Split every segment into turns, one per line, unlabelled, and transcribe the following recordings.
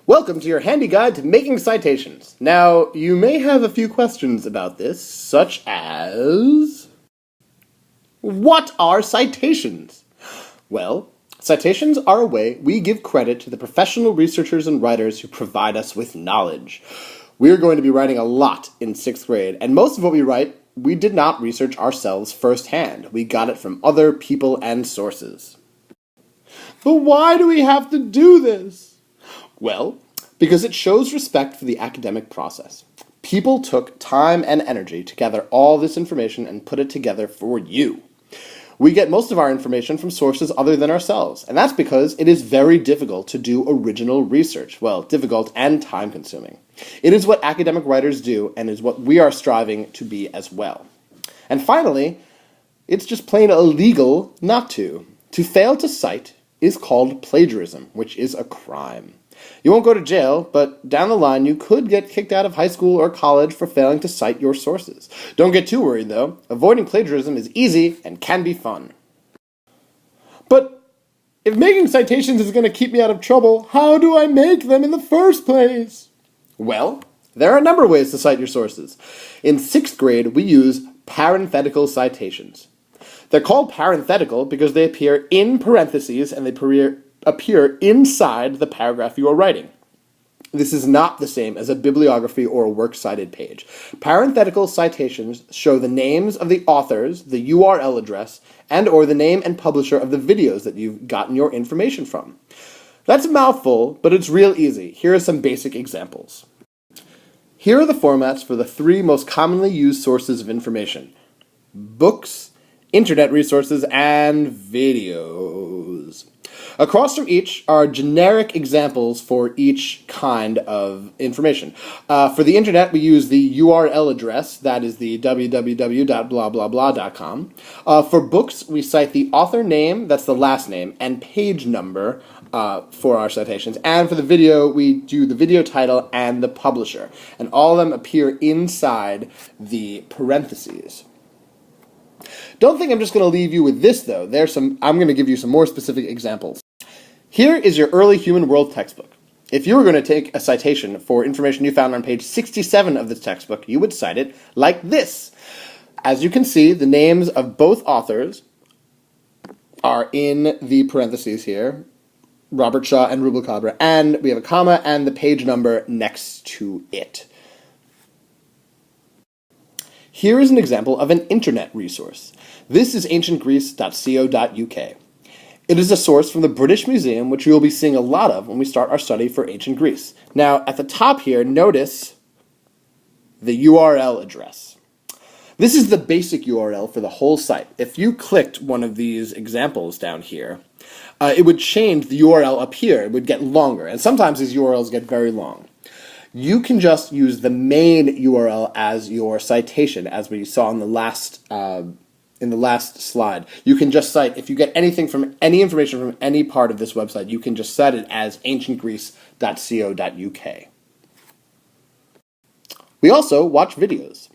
Welcome to your handy guide to making citations. Now, you may have a few questions about this, such as... What are citations? Well, citations are a way we give credit to the professional researchers and writers who provide us with knowledge. We're going to be writing a lot in 6th grade, and most of what we write, we did not research ourselves firsthand. We got it from other people and sources. But why do we have to do this? Well, because it shows respect for the academic process. People took time and energy to gather all this information and put it together for you. We get most of our information from sources other than ourselves, and that's because it is very difficult to do original research. Well, difficult and time-consuming. It is what academic writers do, and is what we are striving to be as well. And finally, it's just plain illegal not to. To fail to cite is called plagiarism, which is a crime. You won't go to jail, but down the line you could get kicked out of high school or college for failing to cite your sources. Don't get too worried, though. Avoiding plagiarism is easy and can be fun. But if making citations is going to keep me out of trouble, how do I make them in the first place? Well, there are a number of ways to cite your sources. In 6th grade, we use parenthetical citations. They're called parenthetical because they appear in parentheses and they appear inside the paragraph you are writing. This is not the same as a bibliography or a works cited page. Parenthetical citations show the names of the authors, the URL address, and or the name and publisher of the videos that you've gotten your information from. That's a mouthful, but it's real easy. Here are some basic examples. Here are the formats for the 3 most commonly used sources of information: books, internet resources, and videos. Across from each are generic examples for each kind of information. For the internet, we use the URL address, that is the www.blablabla.com. For books, we cite the author name, that's the last name, and page number for our citations. And for the video, we do the video title and the publisher. And all of them appear inside the parentheses. Don't think I'm just going to leave you with this, though. I'm going to give you some more specific examples. Here is your early human world textbook. If you were going to take a citation for information you found on page 67 of this textbook, you would cite it like this. As you can see, the names of both authors are in the parentheses here, Robert Shaw and Rubalcaba, and we have a comma and the page number next to it. Here is an example of an internet resource. This is ancientgreece.co.uk. It is a source from the British Museum, which we will be seeing a lot of when we start our study for ancient Greece. Now, at the top here, notice the URL address. This is the basic URL for the whole site. If you clicked one of these examples down here, it would change the URL up here. It would get longer, and sometimes these URLs get very long. You can just use the main URL as your citation, as we saw in the last slide. You can just cite, if you get any information from any part of this website, you can just cite it as ancientgreece.co.uk. We also watch videos.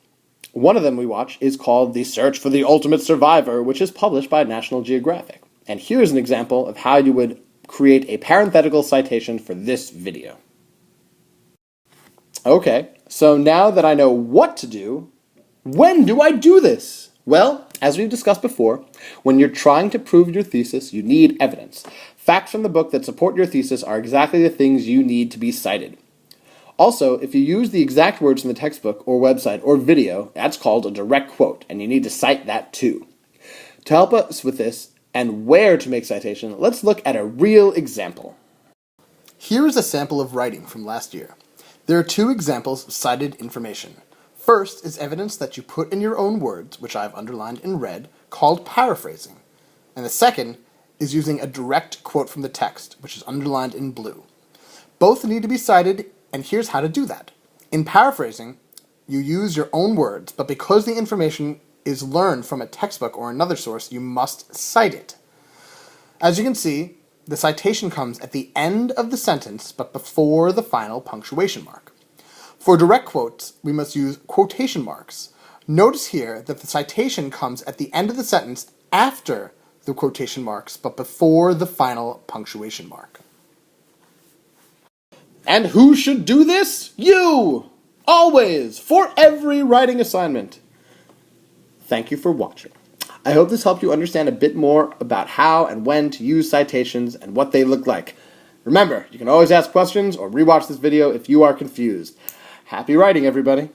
One of them we watch is called The Search for the Ultimate Survivor, which is published by National Geographic. And here's an example of how you would create a parenthetical citation for this video. Okay, so now that I know what to do, when do I do this? Well, as we've discussed before, when you're trying to prove your thesis, you need evidence. Facts from the book that support your thesis are exactly the things you need to be cited. Also, if you use the exact words from the textbook or website or video, that's called a direct quote, and you need to cite that too. To help us with this and where to make citation, let's look at a real example. Here is a sample of writing from last year. There are 2 examples of cited information. First is evidence that you put in your own words, which I've underlined in red, called paraphrasing. And the second is using a direct quote from the text, which is underlined in blue. Both need to be cited, and here's how to do that. In paraphrasing, you use your own words, but because the information is learned from a textbook or another source, you must cite it. As you can see, the citation comes at the end of the sentence, but before the final punctuation mark. For direct quotes, we must use quotation marks. Notice here that the citation comes at the end of the sentence after the quotation marks, but before the final punctuation mark. And who should do this? You! Always! For every writing assignment. Thank you for watching. I hope this helped you understand a bit more about how and when to use citations and what they look like. Remember, you can always ask questions or rewatch this video if you are confused. Happy writing, everybody!